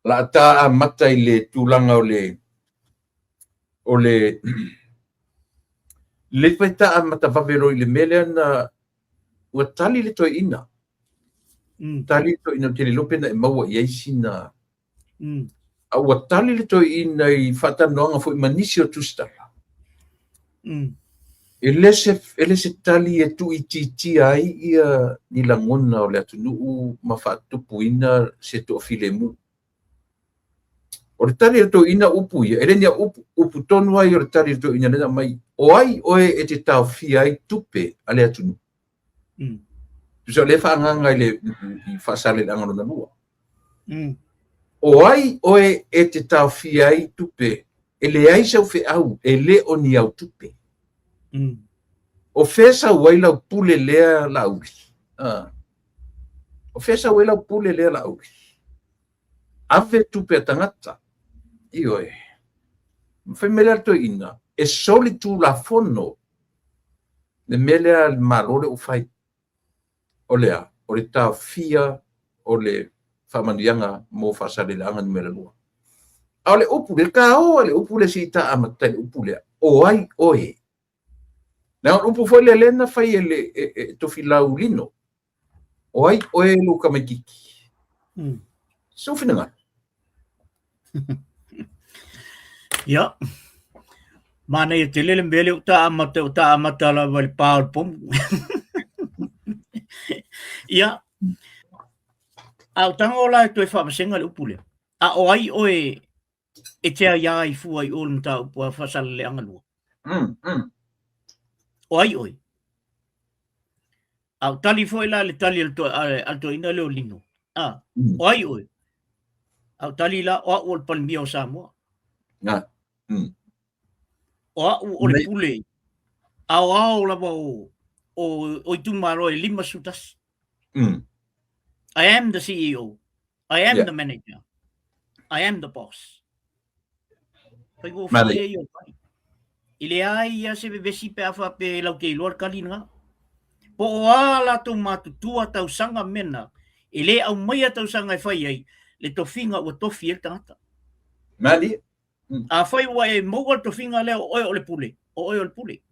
La ta mata i le tūlanga o le le paita mata vavero i le mele na ua tali le toi ina. Tali toi ina te le lope na e maua i eisina. A ua tali le toi ina i whatanoanga fo i manisi o tustala. E lese tali e tu i titi ai ia ni langona o le atunuu ma whaatupu ina se to file mu. O le tali e to ina upu ia, e renia upu tonu ai o le tali e to ina nena mai, o ai oe e te tau fia ai tupe a le atunu. Tusa le whaanganga i le whaasale le angano na lua. O ai oe e te tau fia ai tupe, e le ai sau fe au, e le o ni au tupe. O fesa waila pule lea la uri. O fesa waila pule lea la uri. Ave tupe tangata. Ioe. Fai melea to ina. E soli tu la fono. Le melea marore o fai. O lea. O le ta fia. O le whamanianga mo whasare le angan mele lua. A le upule ka o le upule si ta amatai le upule. O ai oe. Na upu foi le lena fai ele to filau lino. O ai oe lu kamakiki. So finanga. Ya. Mana ia te lele mbele uta amata la wale pāul pom. Ia. Au tanga o lai toi whamasenga le upule. A o ai oe e tea ia i fua i olu mta upua whasala le angalua. O ai oe. Au tali foi la le tali alto ina leo lino. O ai oe. Au tali la o le palmia o Samoa. O le pule. Au lava o itumaro e 5 sutas. I am the CEO. I am the manager. I am the boss. Pai go fie e o pai. Ile ai ia se vesi pe afa pe lau ke lor kalina. Po o ala to matutua tau sanga mena. Ile au mai tau sanga fai ai le tofinga o tofi e tata. Mali. A fai wa e mo tofinga le o le pule. O le pule.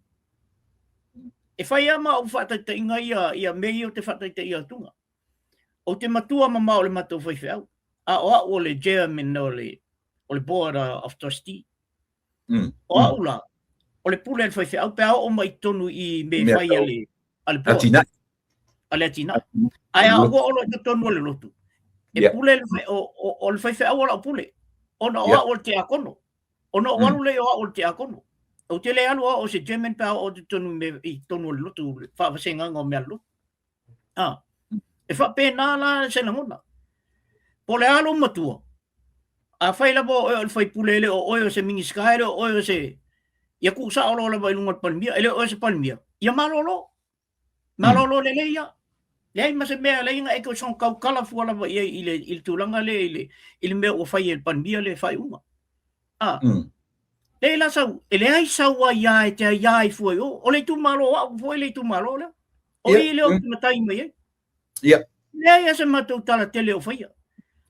E fai ama o fata te inga ia mei o te fata te ia tunga. O te matua mama o le matua fai au. A o le chairman o le board of trustee. O aula. O le pule fai au pe o mai tonu i me fai ale board. Atina. Ale atina. Ai a o le tonu le lotu. E pule o le fai au o pule. Ona o te akono. Ona o alu le o te akono. O te le alu o se chairman pa o te tonu me i tonu le lotu. Fa vasenga ngo me alu. E fa pena la se ngona. Po le alu matua. A fai la bo o fai pulele o se mingi sky o se ia ku sa o la vai lunga palmia ele o se palmia. Ia malolo. Malolo le leia. Le ma se mea le inga e ko son kau kala fu la ia il tulanga le il me o fai el palmia le fai uma. Le la sa ele ai sa wa ia e te ia i fu o le tu malo o fu le tu malo le. O ile o matai mai. Ia. Le ia se matou tala tele o faia.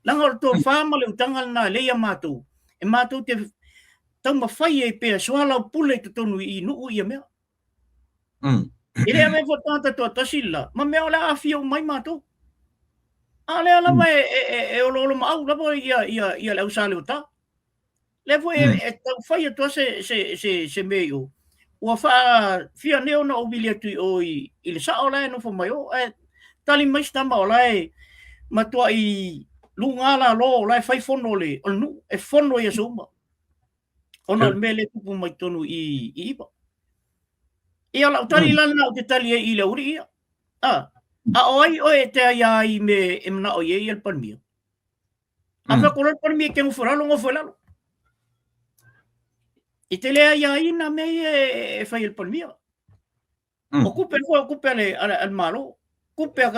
Langa o tō whāma le utanga na leia mātou. E mātou te tau mawhai e pēr soala o pule te tonu i nuu ia mea. E lea me whatata tō tasila. Ma mea o le awhia o mai mātou. A lea lama e olo maau lama ia le ausale o tā. Le fo e tau whai atua se mei o. Ua wha fia neo na o wili atu o i le sa o lai no fo mai o. Tali mai stama o lai matua i lunga la lo lai fai fono le nu e fono ia suma. Ona le mele kupu mai tonu i ipa. Ia la utali lana o te tali e i le uri ia. A oi e te ia i me e mna o ie i el palmia. A fa kolo el palmia ke ngufuralo ngofulalo. I te lea ia ina me e fai el palmia. O kupe al malo. Kupe a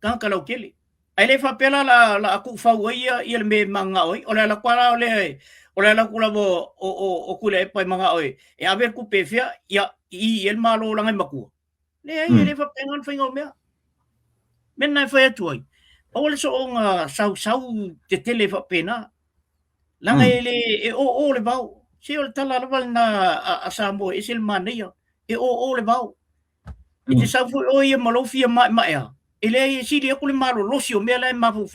kanka lau kele. Ai le whapela la aku whau ia i le me manga oi. O le la kwara o le la kula o kule e pai manga oi. E aver kupe fia ia i el malo langai makua. Le ai le whapengan whainga o mea. Mena e whai atu ai. o le so nga sau te tele fa pena langa ele o le bau se o tala la na a Samoa e sel mania o le bau e te sau o ia malofia mai ya ele si le ko le malo losio me la mafu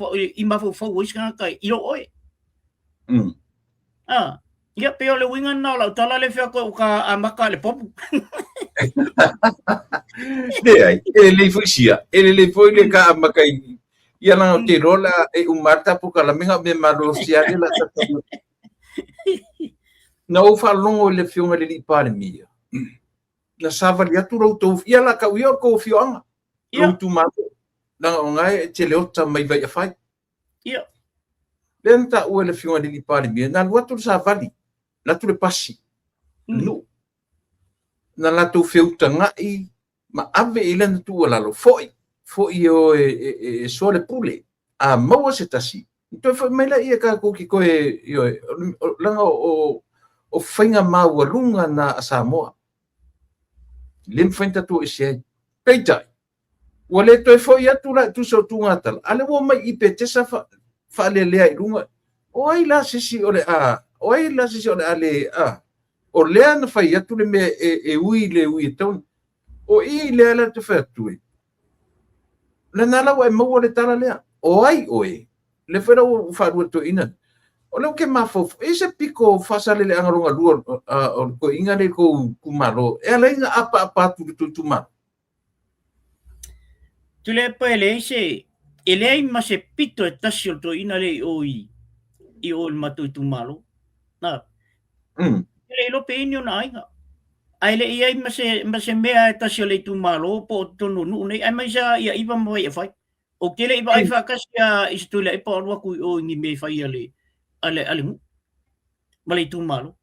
fo wiska ka ilo oi ia pe o le winga na la tala le fa ko ka amaka le popu ai ele foi le ka amaka ia na te rola e umata po kala menga me malo sia le la na o fa longo le fiunga le pare mia na sava le atu ro ia la ka io ko fiunga ro tu ma na ngai te le ota mai vai fai ia lenta o le fiunga le pare mia na lo tu sa vali na tu le pasi no na la tu fiutanga i ma ave ile na tu la lo foi o so le pule a mo se tasi to foi mai la ia ka ko ki ko io langa o fainga mau lunga na Samoa lim fenta tu ese peita wale to foi atu la tu so tu ngatal ale wo mai i pete sa fa le le ai lunga oi la sisi ole ale o le ana fai atu le me ui ton o i le ala te fa tu le nala wa mo le tala le oi le fera o fa ru to ina o lo ke mafo ese pico fasale le angaronga lua o ko inga le ko kumaro e ala inga apa tu ma tu le pele se ele ai ma se pito e tasio to ina le i o matu tu malo na le lo pe inyo na inga ai le ai ma se mea e tasio le tu malo po tonu nu nei ai mai sa ia iba mo e fai o ke le iba ai fa kasia istu le po ro ku o ngi me fai ale mu malai tu malo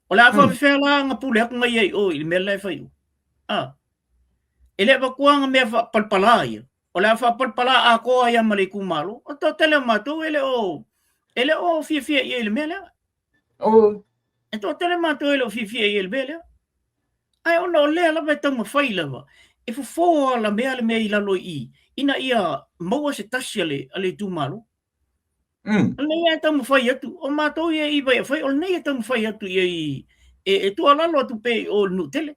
o la fa fela nga pule ku ngai o il me le fai ele ba kuanga me fa palpala ia o la fa palpala a ko ia malai ku malo o to tele matu ele o fie ele me le o to tele matu ele o fie ele bele ai ono le la ba tamo fai lava e fo la me ila lo ina ia mo se tasiale ale tu malo nei tamo fai atu o mato ia i vai fai o nei tamo fai atu ia e tu ala lo tu pe o nu tele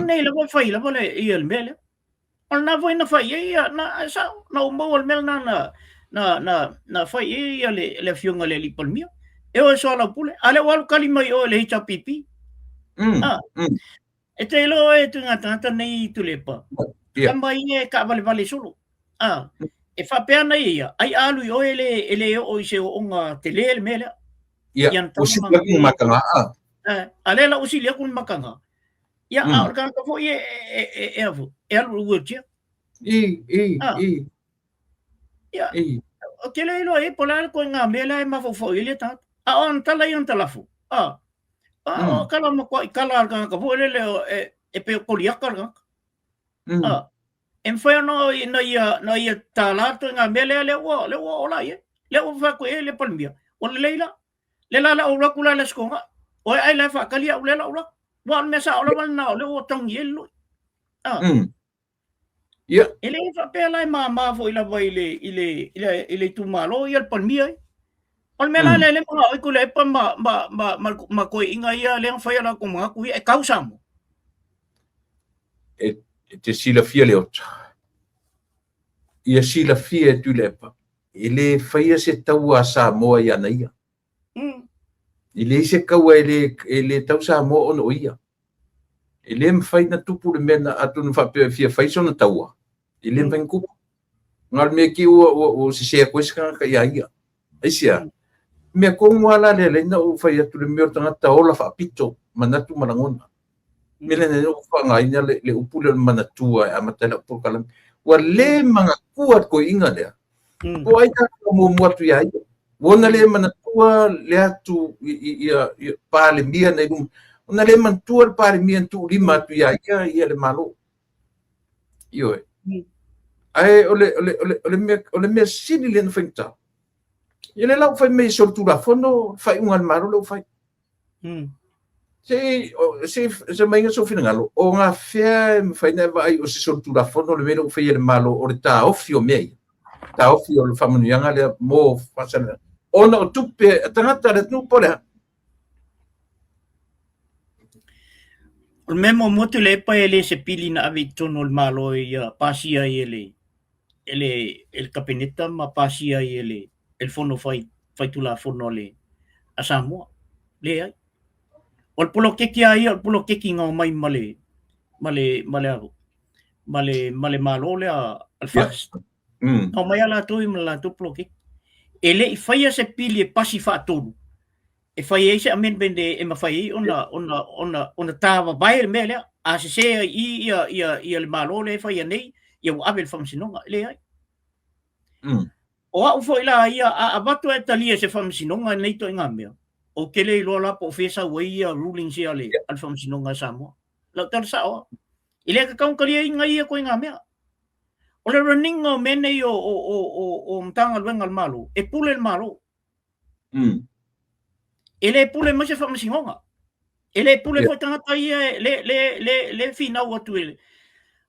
nei la vai fai la vale ia el mele o na vai na fai ia na sa na mo el mel na fai ia le fionga le lipol mio e o so la pule ale wal kalima o le hita pipi e te lo e tu ngata nei tu lepa kamba ia ka vale solo e fa pena ia ai alu o ele o se o nga tele el mele ia o si ku makanga ale la usi le ku makanga ia a ka fo e alu wotia ia o kele lo e polar ko nga mele ma fo ile ta on tala yon talafu kala mo ko kala ka fo le e pe ko liaka en foi no ia talato nga mele le wo la ye le wo fa ko le palmia o le la o la kula le skonga o ai la fa kalia o le la o wa me sa o la na le wo tong yelo ia ele fa pe la ma fo ila vai ile tu malo ia palmia o me la le mo ko le pa ma ko inga ia le fa la ko ma ku e causa mo te sila fia le ota. Ia sila fia tu lepa. Ele faia se tau a Samoa ia na ia. Ele se kaua ele tau Samoa ono ia. Ele mwhai na tupu le mena atu na whapea fia whaiso na taua. Ele mwhai kupu. Ngal mea ki o se sea kwesika ka ia ia. Aisia. Mea kongwala le leina o whai atu le mea tangata ola whapito manatu marangona. Mele ne o whangaina le upule manatua a matala pokalang. Wa le mga kuat ko inga lea. Po ai ka mo muatu ia ia. Wona le manatua le atu ia pale mia na ilum. Wona le manatua pale mia tu lima tu ia le malo. Io. Ai ole mea sini le nfenta. Ia le lau fai mei soltura fono fai ungal maro lau fai. Se mai so fina ngalo o nga fea faina vai o se so tu la fono le mero fea le malo o le ta ofio mei ta ofio le famanu yanga le mo fasana ona o tupe tangata le tu pole o memo motu le pa ele se pili na ave tono le malo ia pasia ele kapineta ma pasia ele el fono fai tu la fono le a Samoa le ai o polo keki ai o polo keki nga mai male malo le al fast o mai ala tu i la tu polo keki ele i fai se pili e pasi fa tonu e fai ese amen bende e ma fai ona tava vai me le a se ia le malo le fai nei ia o abel famsinonga le ai o a foi la ia a batu e talia se famsinonga nei to ngamea o kele lo la po fesa ia ruling si ale al famsinonga Samoa la tar sa o ile ka kaun kalia inga ia ko ngamea o le running o mene o mtanga luenga al malo e pule el malo ele pule mo se famsinonga ele pule ko tanga ia le fina o tu ele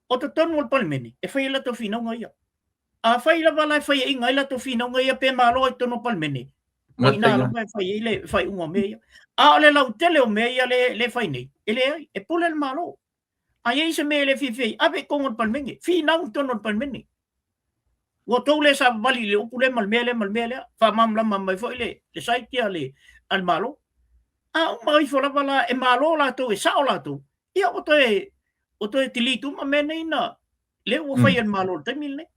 o to tonu al palmeni e fai la to fina ia a fai la bala fai inga la to fina ia pe malo e tono palmeni ina la fai ile fai un meia a le la tele o meia le fai nei ele e pule el malo ai se me le fifi ave con el palmeni fina un tono al palmeni o to le sa vali le pule mal mele fa mam la mam foi le sai ti ale al malo a mai fo la bala e malo la to e sa la to ia o to e tilitu ma mene ina le o fai el malo te milne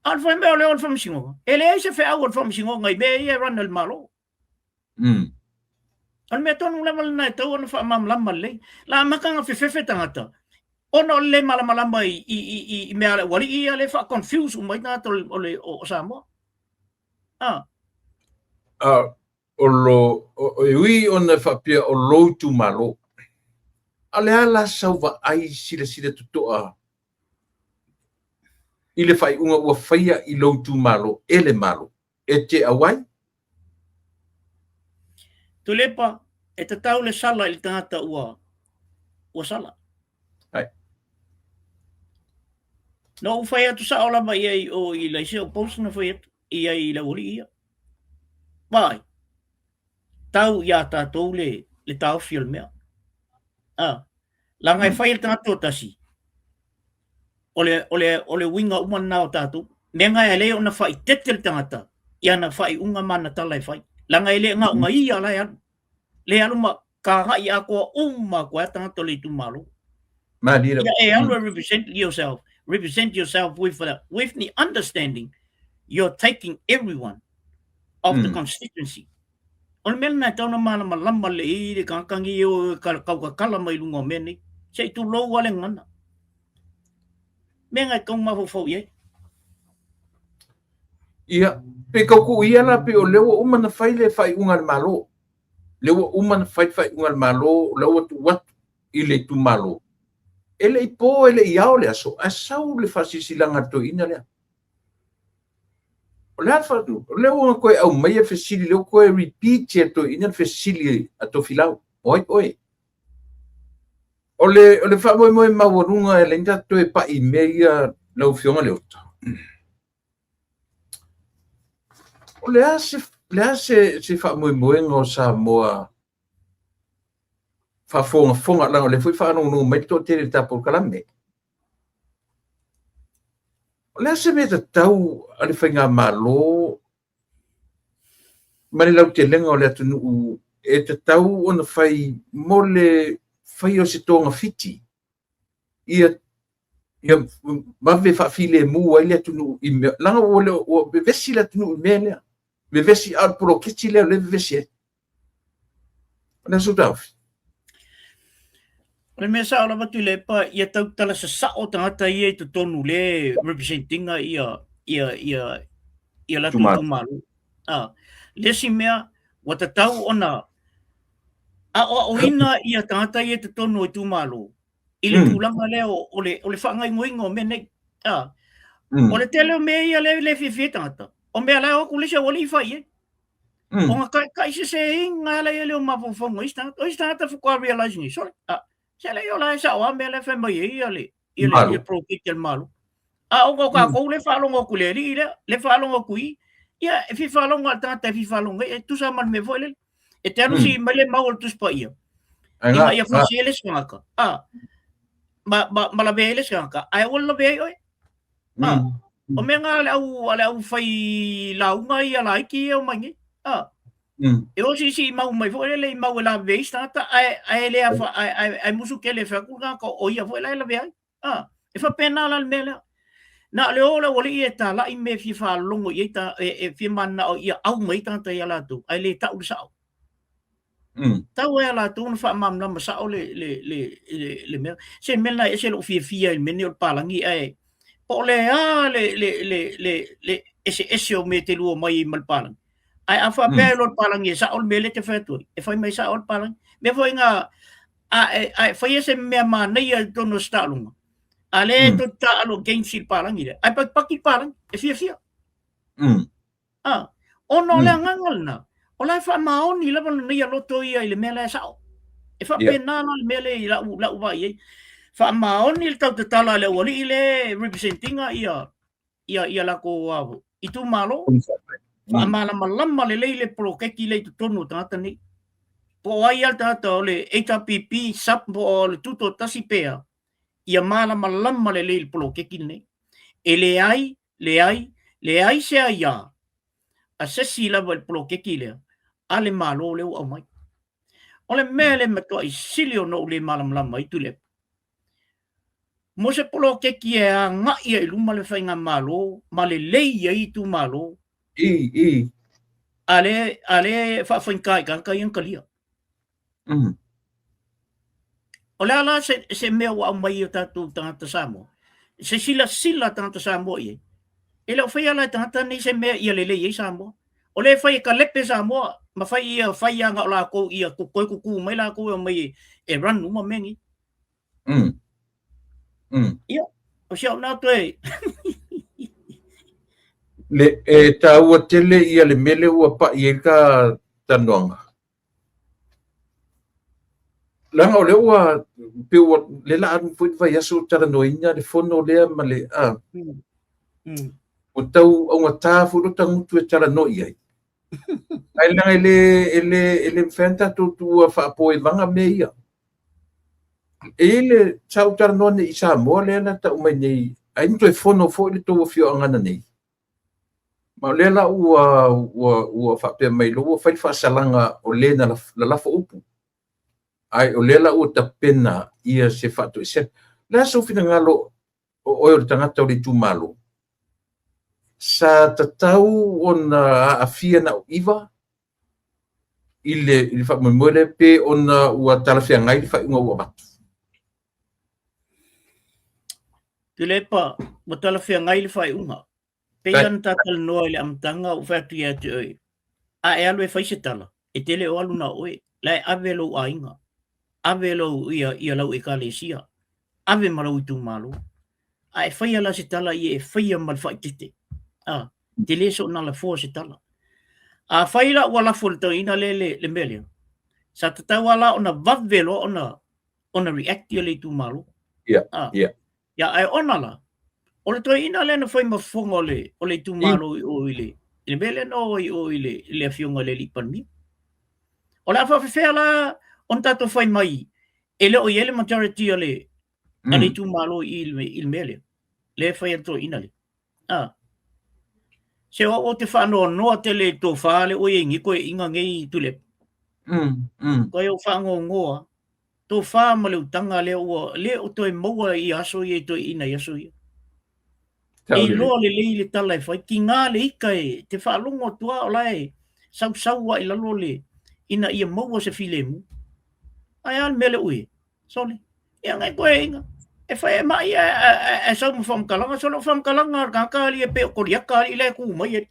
al fai me le on fam singo ele se fe au fam singo ngai be ia ran el malo al me ton la mal na to on fa mam la mal le la makanga fe tangata ono le mala mai i me ale wali ia le fa confuse mai na to o Samoa o ui ona fa pia o lo tu malo ale ala sauva ai sile tutoa ile fai unga ua faia i lo tu malo ele malo e te awai tulepa e te tau le sala i tangata ua sala ai no fai atu sa ola mai ai o i la se o post na fai atu i ai la uri ia vai tau ia ta tau le tau fiol mea la ngai fai el tangata o tasi ole winga uman na o tatu me ngai ele ona fai tetel tangata ia na fai unga mana tala fai la ngai le nga unga ia la ya le alu ma ka ha ia ko umma ko tangata le tu malo madira represent yourself with the understanding you're taking everyone of the constituency on mel na tau na mana malama le i ka kangi o ka kala mai lungo meni sei tu lo wale ngana menga kong mafo ye ia pe ka ku ia la pe o lewa umana fai le fai unga malo lewa umana fai unga malo lewa tu wat ile tu malo ele ipo ele iao le aso asau le fasisilanga to ina le o le fa tu lewa ko au mai fasili le ko repeat to ina fasili ato filau oi ole fa mo mawarunga le nda to e pa i meia no fionga le ota ole se fa mo ngo sa moa fa fonga la le foi fa no mai to te ta por kalame ole se me tau ale fa malo mari la te lenga ole tu e te tau ona fai mole fai o se tonga fiti ia mave fa file mu ile tunu i langa o vesi la tunu mele me vesi al pro kiti le vesi ona sutaf le mesa ala batu le pa ia tau tala sa o tangata ia tu tonu le representinga ia la tu malu le si mea wata tau ona o ina ia tangata ia tu tonu tu malu ile tulanga le o le whangai ngoingo mene o le tele me ia le fifi tangata o mea la o kulisa wali fai O nga kai se inga la ele o mafofonga ista ta fu realize ni sorry se le yo la sa o me le fe mai ele pro que malo o ka ko le fa longo ku le fa longo ku ia e fi fa longo ta fi fa longo e tu sa man me vo le e tero si me le mau tu spa ia ia fa si ele sanga ma la be ele sanga ai o la be oi o me nga le au fai la unga ia la ki o mangi e o si mau mai vo le mau la be sta ai le ai musu ke le fa ku nga ko o ia vo la be e fa pena la mela na le ola wali e ta la i me fi fa longo i ta e fi mana o ia au mai ta ia la tu ai le ta u sa ta wa la tu fa mam na sa o le me se me na e se lo fi ai me ne o palangi ai po le ese o me te lu mai mal palang ai afa pe lo palangi sa o me le te fa tu e fa mai sa o palang me foi nga ai foi ese me ma na ia to no sta lunga ale to ta alo game sil palang ide ai pakil palang e fia ono le ngangal na ola fa maoni la ban ni lo to ia ile mele sa e fa pena na mele la wa ye fa maoni le tau tala le wali ile representing ia la ko itu malo fa mala malama le pro ke ki le tonu tata ni po ai alta to le HPP sap po le tuto tasipea ia mala malama le polo ke kine e le ai se ia a se sila el polo ke kile ale malo le o mai ole mele me to silio no le mala malama i tule mo se polo ke ki a nga ia i luma le fainga malo male le ia i tu malo ale fa fainga ka yang kalia Ola la se me wa mai o tatu tangata samo. Se sila tangata samo ye. Ele o fai ala tangata ni se me ia lele ye samo. Ole fai ka lepe samo ma fai nga la ko ia ko ku mai la ko mai e ran uma mengi. Ia o sia na to le ta o tele ia le mele o pa ia ka tanonga. Langa o le ua pe o le la anu foi vai aso tara noinga le fono le ma le o tau o nga ta fu do tangu tu tara noi ai ai langa ele fenta tu fa po e vanga meia ele chau tara no ne isa mo le na ta mai nei ai no fono fo le to fio ngana nei ma le la ua fa pe mai lo fa fa salanga o le na la fa upu ai o lela o ta pena ia se fatu se la so fina ngalo o tangata o le tumalo sa tatau ona afia na iva ile fa mo le pe ona ua talafia ngai fa unga ua batu Tilepa mo talafia ngai fa unga pe yan tatal no ile amtanga o fa tu ya te a e alu e fa se tala e tele o alu na o la avelo ainga avelo ia lau e kalesia ave malau tu malo ai fai ala se tala e fai mal fai tite te le so na la fo se tala a fai la wala folto ina le melia sa tata wala ona vavelo ona react le tu malo ya ai ona la ole to ina le na fai ma fongo le tu malo o ile le melia no o ile le fionga le lipan mi ola fa fe la on tato fai mai ele o ele majority ale tu malo il mele le fai to inale se o te fa no tele to fa le o ingi ko inga ngai tu le ko yo fa ngo to fa ma le tanga le o to mo i aso i to ina yaso i lo le tala fai kinga le kai te fa longo tua olai sau wa ila lo le ina ia mo se filemu ai al mele ui soli ia ngai koe inga e fai mai e sau mo fam kalanga solo fam kalanga ka li pe ko ria ka ile ku mai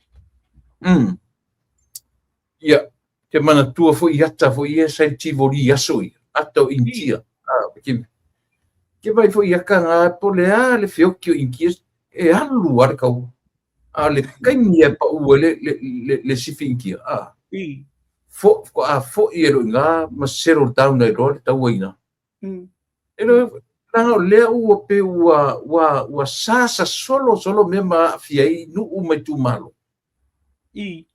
ia te mana tua fo iata fo ia sai tivoli asoi ato intia ke vai fo ia kanga po le fiocchio inkia e alu ar kau ale kai mia pa u le sifinkia I. Fo i ero nga ma settle down na ro ta waina. Elo langa lea ua pe ua sasa solo me ma fiai nu mai tu malo. I.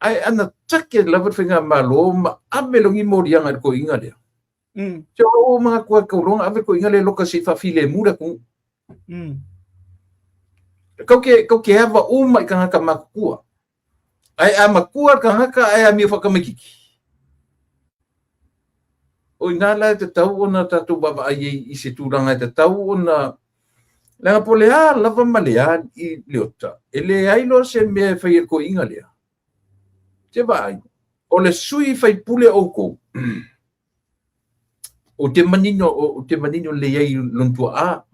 Ai ana take lava finga malo ma amelongi morianga ko inga dia. So mga kuakulong ave ko inga le loka si fa file mura ku. Kau ke ava mai kanga ka makua. Ai a makua kanga ka ai a mi fa ka makiki. O inala te tau ona tatu baba ai I se turanga te tau ona langa polea lava malea I leota. Ele ai lo se me fai ko inga lea. Te vai. O le sui fai pule o ko. O te manino le ai lontua a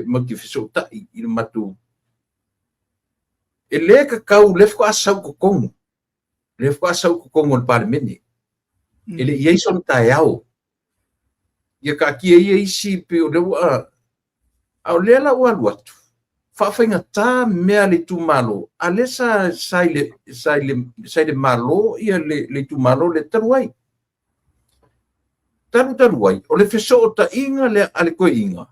ma ki fiso ta I matu. Ele ka kau lefko asau ko kongo. Lefko asau ko kongo le parlemene. Ele iai son taiao. Ia ka kia ia isi pe o lewa au lela ua luatu. Whawhainga tā mea le tu malo. A le sai le malo ia le tu malo le taruai. Taruai. O le feso o ta inga le ale koe inga.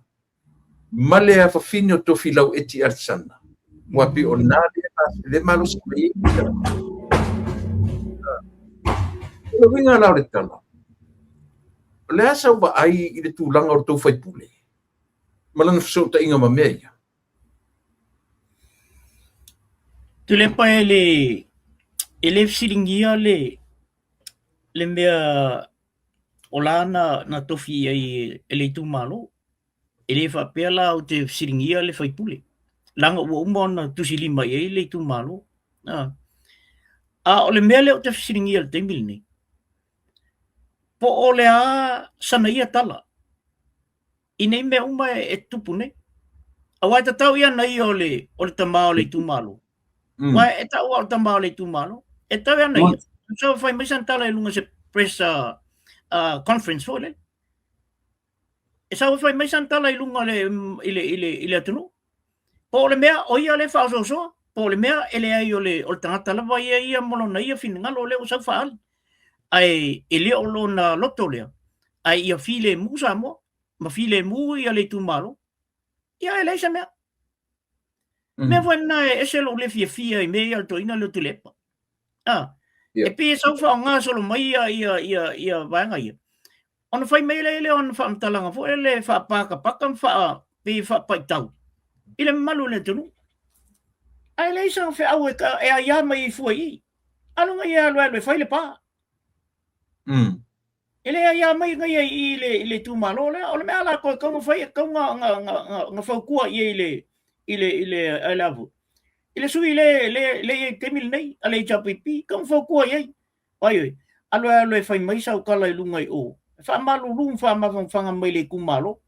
Ma le a whawhine o tofi lau eti arsana. Wapi o nā le malo sa me inga. Le winga lau le tala. Le asa ua ai I le tūlanga o tau whaipule. Malanga feso ta inga ma mea ia. Tu le pa ele siringia le mea o lana na tofi ai ele tu malo. Ele fa pela o te siringia le whaipule. Langa ua umona tusilima ai le tu malo. O le mea le o te siringia le teimili nei. Po o le a sana ia tala. I nei mea uma e tupu nei. A wai ta tau ia nei o le tamao le tu malo. Wai e tau o tamao le tu malo. E tau ia nei. So fai maisan tala e lunga se press conference fo le. E sa fai maisan tala I lunga le ile atunu. Po le mea o ia le fa so. Po le mea ele ai o le tangata lava ia molo na ia fina ngalo le o sa fa al. Ai ele o lo na loto lea. Ai ia file mu sa mo. Ma file mu ia le tu malo. Ia ele sa mea. Me foi na ese lo le fia I me ia to ina le tulepa. E pe sa fa nga solo mai ia vanga ia. Ona fai mai le on fa mtalanga fo ele fa paka fa pe fa paitau. Ile malu le tunu. Ai le sa fa au e ia mai foi. Alo nga ia lo fai le pa. Ele ia mai nga ile tu malo le o me ala ko fai ko nga fa ku ile alavu. Ile sui le temil nei ale chapipi kom fo ko ai. Ai alo fai mai sa kala I lunga I o. Fa malu lum fa ma fanga mai le ku malo.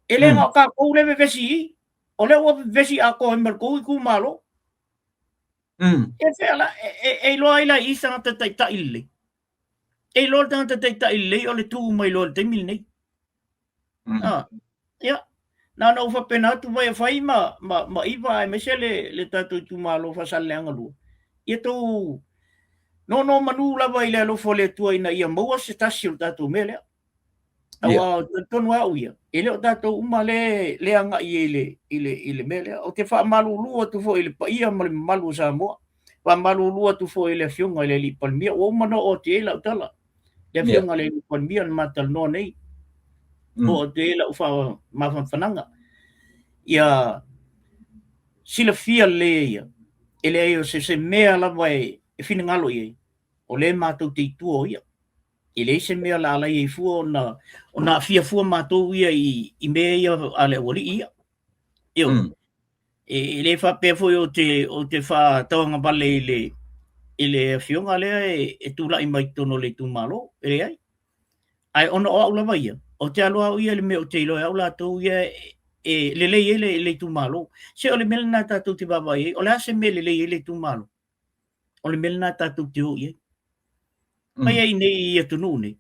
Ele nga ka ko le vesi. O le o vesi a ko mer ko ku malo. E fela e lo ai la isa ta ta ille. E lo ta ta ille o le tu mai lo temil nei. Ya. Na fa pena tu vai fai ma iva me sele le tatu tu malo fa sale angalu. Ia tu no manu la vai le lo fole tu ina ia mo se tasil tatu mele. Awa ton wa uia. Ele o tatu uma le anga ile mele. O te fa malu lu tu fo ile pa ia malu sa mo. Fa malu lu tu fo ile fionga ile li palmia o mano o te la tala. Le fionga le palmia matal no nei. O te la ufa mafananga. Ia sila fia le ia. Ele ai se mea la vai e fina ngalo ia. O le mātou te tua ia. Ele se mea la ala ia fua o na fia fua mātou ia I mea ia ale wali ia. Io. Ele fa pe foi o te fa taonga bale ile fionga le e tula I mai tono le tu malo. Ele ai. Ai ono o aula vai ia. O te aloa ia le me o te ilo e aula tau ia e le tu malo. Se o le mele na tatu te baba ia. O le ase me le tu malo. O le mele na tatu te ho ia. Mai ai nei ia tunu nei.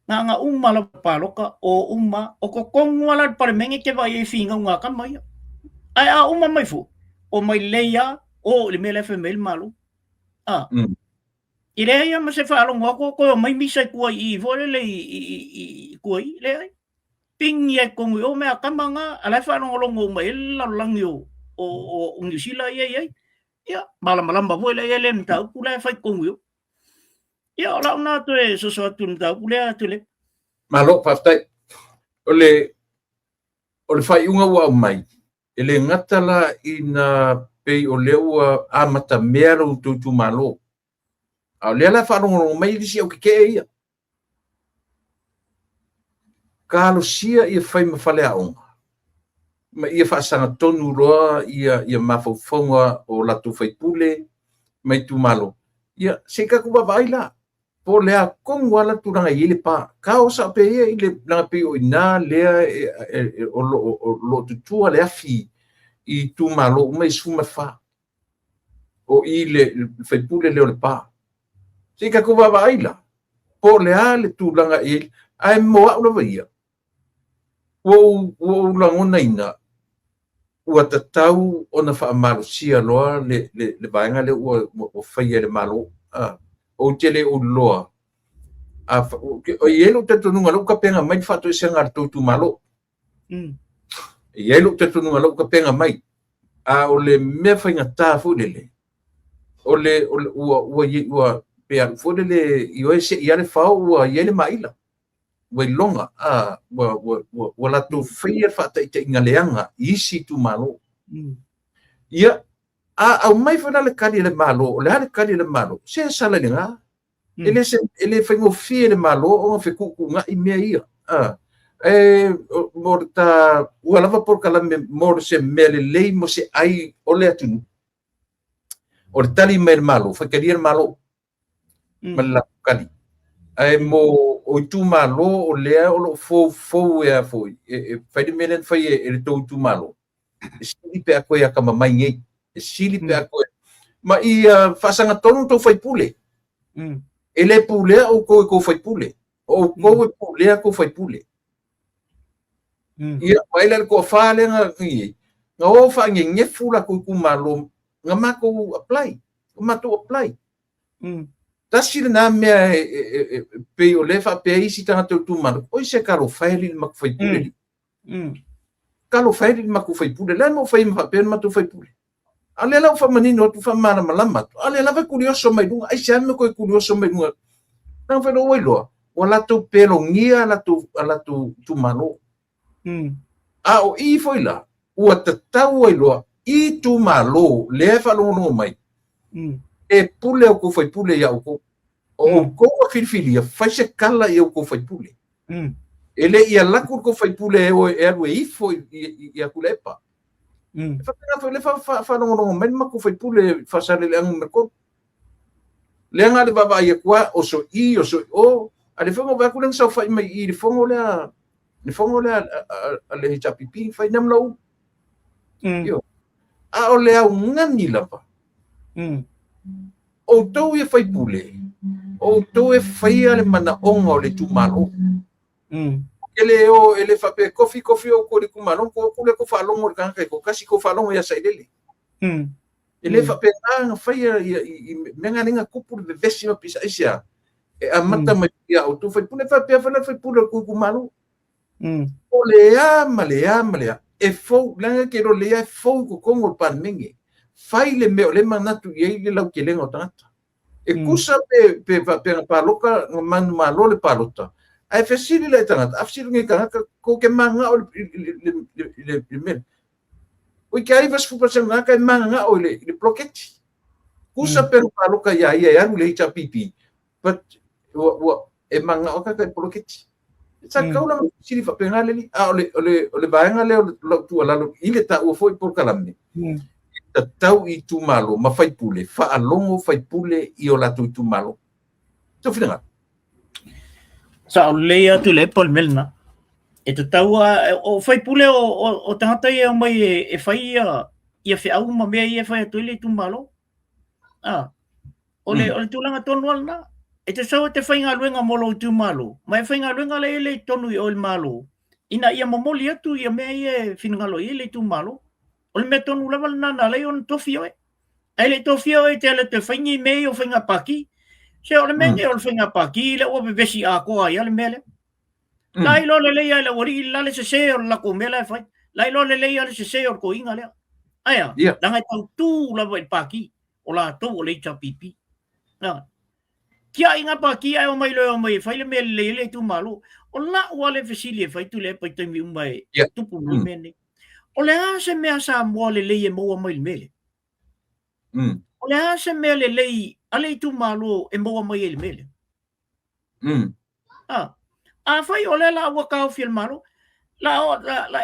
Nga umma la paloka o umma o ko kongu ala pare menge ke vai e finga nga ka mai. Ai a umma mai fu. O mai leia o le mele fe mel malo. I le ia ma se whaalonga ko mai misa kua I vole le I kua I le ai. Pingi e kongu o mea kamanga, alai whanongolongo mai langi o New Zealand ai. Ia, malama voi le ele mtau kula whai kongu o. Ia, ola una to e soso atu mtau kula atu le. Malo whaftai. Ole whai unga ua mai. Ele ngatala ina pei o leo a mata mea rau tu malo. A lea la whanongolongo mai lisi au kike ia. Kalo sia ia whai mawhale a onga. Ma ia whaasanga tonu roa ia mawhauwhaunga o latu whaipule mai tu malo. Ia se ka kuwa vaila. Po lea kongu ala turanga i ele pa. Ka o sa pe ia i le nanga pe o ina lea o lo tutua lea fi i tu malo mai suma wha. O i le whaipule leo le pa. Se ka kuwa vaila. Po lea le turanga i ele. Ai moa ula vaia. Wo langona ina. Ua tatau ona whaamarusia loa le vaenga le ua whaia le malo. O tele o loa. O ielo te tununga lo ka penga mai whato i senga tu malo. Ielo te tununga lo ka penga mai. O le mea whainga tā fudele. O le ua pea fudele i oe se iare whao ua iele maila. Wai longa, wala tu whaia whata i te ingaleanga, isi tu malo. Ia, au mai whana le kari le malo, o le hale kari le malo, se sala le ngā. Ele whaingo fie le malo, o ngā whekuku ngā i mea ia. Mor ta, ua lava por kalame, mor se mea le lei, mo se ai o le atunu. O le tali mea le malo, whakari le malo, ma le lapu kari. Mo o tu malo o lea o lo fo e a foi fai menen fai e tu malo sili pe a koe a kama mai ngai sili pe a koe ma I fasanga tonu to fai pule ele pule o ko fai pule o ko pule ko fai pule ia mai le ko fa le nga o fa nge fula ko malo nga ma ko apply ma to apply Tasi na mea pe o lefa pe isi tanga tu malo. Oi se kalo faili ma ku fai pule. Kalo faili ma ku fai pule. La mo fai ma pe ma tu fai pule. Ale la fa manino tu fa mana malama. Ale la va curioso mai dunga. Ai se me ko curioso mai dunga. Na fa lo lo. Wala tu pelo ngia la tu malo. O I foi la. Ua tatau ai lo. I tu malo le fa lo no mai. E pule o ko fai pule ia o ko a filfilia fai se kala ia o ko fai pule ele ia laku ko fai pule e alu e foi ia kulepa fa no men ma ko fai pule fa sale le ang merko le anga le baba ia kwa o so ale fongo va kulen so fai mai I fongo le ale chapipi fai nam lo yo o le au ngani lapa o tau e fai pule o tau e fai ale mana onga o le tu malo ele fa pe kofi o ko le kumalo ko le ko fa longo ka ko kasi ko fa longo ya sai dele ele fa pe nga fai menga ninga kupu de vesima pisa isia e amata mai ya o tu fai pule fai pule ko kumalo o le ama e fo langa ke ro le fo ko kongo pan mengi fai le meo le manatu I le lau ke lenga o tangata. E kusa pe paloka manu malo le palota. Ai fesili le tangata. Afsili nge kangaka ko ke manga o le mele. O ke ai vas fupa sanga ka manga o le ploketi. Kusa pe paloka ia le icha pipi. But e manga o ka ploketi. Sa kaula sili fa pe ngale li. O le vaenga le o tu ala ile ta o foi por kalame. Tau I tu malo ma fai pule fa alongo fai pule I o la tu malo to fina sa leia tu le pol melna e tu tau o fai pule o tangata ia mai e fai ia fe au ma mea ia fai tu le tu malo o le tu langa tonu alna e te sau te fai ngā luenga molo tu malo mai fai ngā luenga le tonu I o le malo ina ia momoli atu ia mea ia finangalo I le tu malo o le mea tonu lava na lei on tofio ai le tofio te ale te whaingi mei o whainga paki Se ole menge ole whinga paki, le ua besi a koa ia le mele. Lai lo le leia le wari la le se o la ko mela fai. Lai lo le leia le se o ko inga le. Aya, danga tau tu la vai paki o la to o le pipi. Na. Kia inga paki ai o mai lo mai fai le mele le tu malu. O la ua le fesili fai tu le pai tami umai tupu ni mene. O le a se mea sa mo le leia mo mai mele. O le a se mea le lei ale tu malu e mo mai le mele. A fai o le la ua kau fil malu. La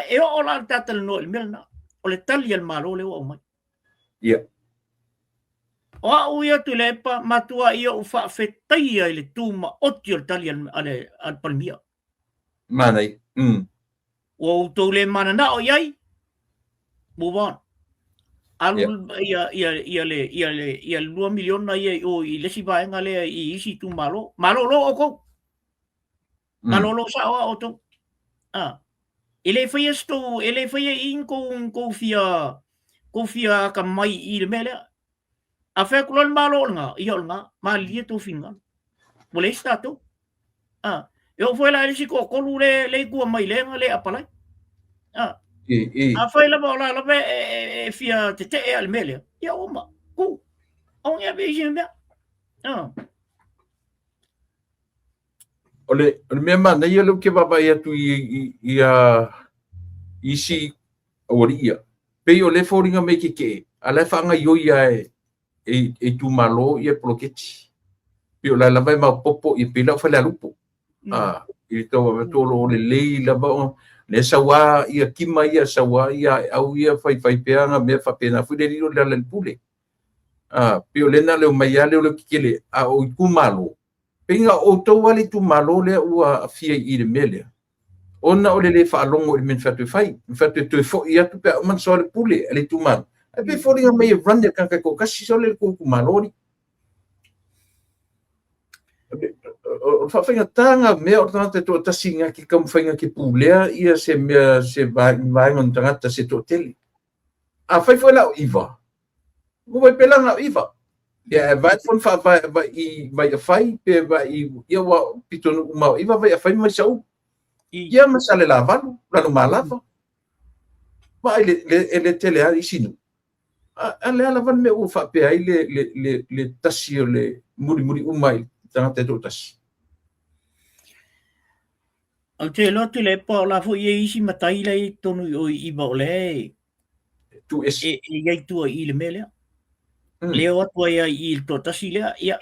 e o la tatal no il melna o le tali al malo le o mai. O ia tu le pa matua ia u fa fetai ai le tuma oti o tali al palmia. Manai. O to le mana na o iai. Move on. Alu ia 2 miliona ia o i lesi vaenga le i isi tu malo. Malo lo o ko. Malo lo sa o to. Ele foi esto, ele foi in ko fia ka mai I le mele. A fe kulon malo nga, iol nga, malie to finga. Mole stato. Eu foi lá ele ko lu le ku mai le nga le apalai. A foi la bola la be fia te al mele. Ya uma. Ku. On ya be jembe. Ole me mana ia lo ke baba ia tu ia isi oria pe o le foringa me ke ala fanga yo ia e tu malo ia proketi pe o la vai ma popo I pela fa la lupo I to lo le la ba le sawa ia kima ia sawa ia au ia fai peanga me fa pena fu le lo la pule pe o le na le mai ale o kele o ku malo Pinga o tau wali tu malo le ua fia I le mele. Ona o le whaalongo I min whatu whai. Whatu tui fo I atu pia man so le pule le tu malo. E pe fōringa mai run le kankai ko kasi so le ku malo ni. O whawhinga tanga mea o tangata tō tasinga ki kamwhinga ki pulea ia se mea se vaengon tangata se tō tele. A whai fo la o iwa. Uwai pelanga o iwa. Vai fon fa vai fai pe vai ia wa pitonu uma iwa vai fai mai sau ia masale lava la no malava vai le tele ali sinu ale ala van me u fa pe ai le tasio le muri umai tanga te tas o te lotu le pa la fo ia isi matai le tonu o iwa ole tu es ia tu I le mele Leo atu ia I to tasi lea ia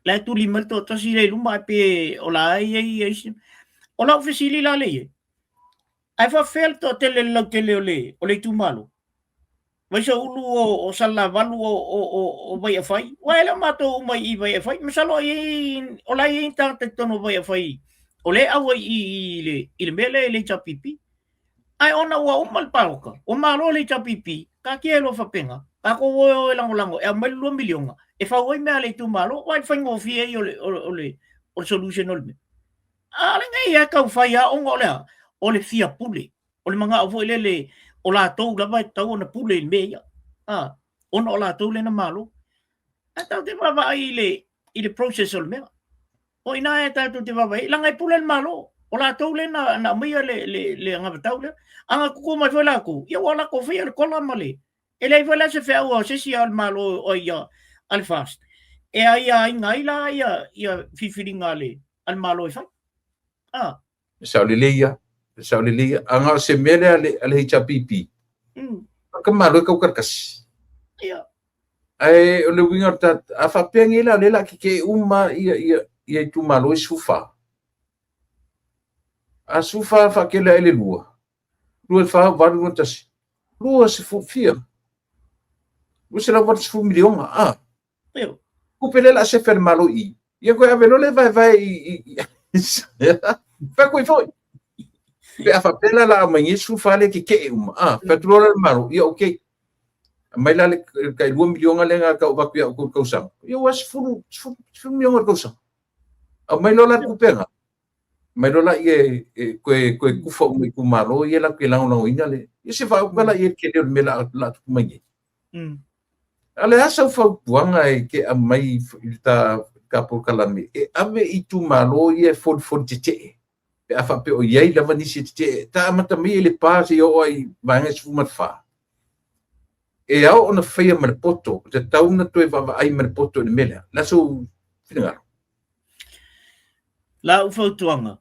la tu lima to tasi le luma pe o la ia o la ofisili la le ai fa fel to tele o le tu malo vai so ulu o sala valu o vai fai wa la mato mai I vai fai masalo I o la I ta te tono vai fai o le awa I le mele le chapipi ai ona wa umal pauka o malo le chapipi ka kielo fa penga Ako o lango e mai 2 miliona e fa oi me ale tu malo wa fa ngo fie o solution olme ale ngai ya ka fa ya o ngole o le fia pule o le manga o le o la to la vai tau na pule me ya ona o la to le na malo ata te va I le process olme o ina eta tu te va vai la ngai pule malo o la to le na mai le nga tau le anga ku mai fa la ku ya wala ko fia ko la male Ele vai lá se fez o se al malo o ia al fast. E ai ngai la ia fifiringa le al malo e fai. Saulilia anga se mele ale chapipi. Ka malo ka karkas. Ia. Ai o le winga ta a fa pengila le la ke uma ia tu malo sufa. A sufa fa ke le lua. Lua fa va no tas. Lua se fu fia. Você não pode se milion Eu. O pele lá se fer malo I. E agora a velole vai vai foi. A papela lá amanhã isso fala que uma petróleo malo. E ok. Mas lá que 2 milion ale nga ka ba ku usang. Eu acho fu milion ka usang. A mai lola ku penga. Mai lola e ku fo ku malo e la que lá não ina le. E se vai lá e que le mela lá tu mangi. Ale asa fa buanga ke a mai ta kapo kalami e ave I tu malo ia fon tete pe afa pe o iai lava nisi tete ta mata mi le pasi o ai vanga su matfa e au ona feia marpoto te tauna toe va ai marpoto ne mela la so finga la u fautuanga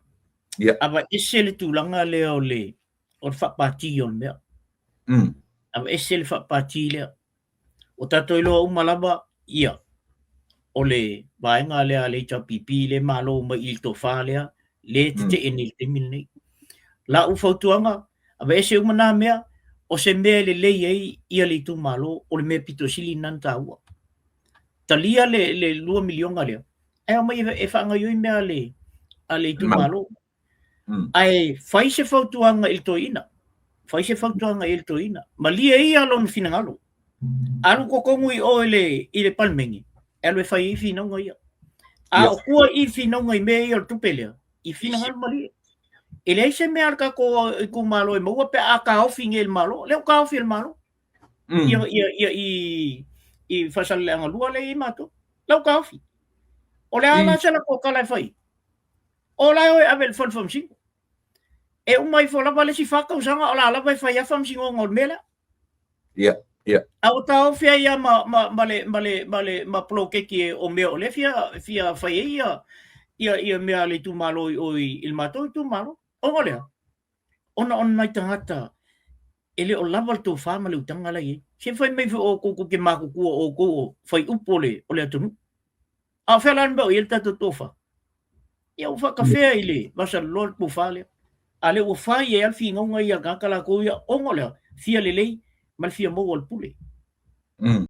ia ava ese le tulanga le o whapati o mea ava ese le whapati le o tato ilo o malaba ia o le vaenga le a le pipi le malo ma il to falea le te enil te milnei la u fautuanga ava ese umana mea o se mea le ei ia le tu malo o le mea pito sili nan taua talia le 2 milionga lea e o mai e whanga yui mea le tu malo ai fai se fautuanga il toina fai se fautuanga il toina ma lia ia lon finangalo alu ko kongui o ile palmengi elo fai finanga ia a o kua I finanga I me ia tupelea I finanga mali ele se me arka ko malo e mo pe a ka ofi ngel malo le ka ofi el malo ia I fasal le ngalua le I mato le ka ofi o le ala se la ko kala fai o la o avel fon fom si e umai fo la vale si faka usanga o la vai fai fam singo ngol mela ia au tau fia ia ma ploke ki o me o le fia fai ia me ale tu malo o il mato tu malo o ngolea ona on mai tangata ele o lava tu fama le utanga la ye se fai mai o ko ke maku ku o ko fai upole o le atu a felan ba il tatu tofa ia ufa café ile vasa lord bufale ale o fai e al finga ngai ia kala ko ia o ngolea fia lelei mal fia mo wal pule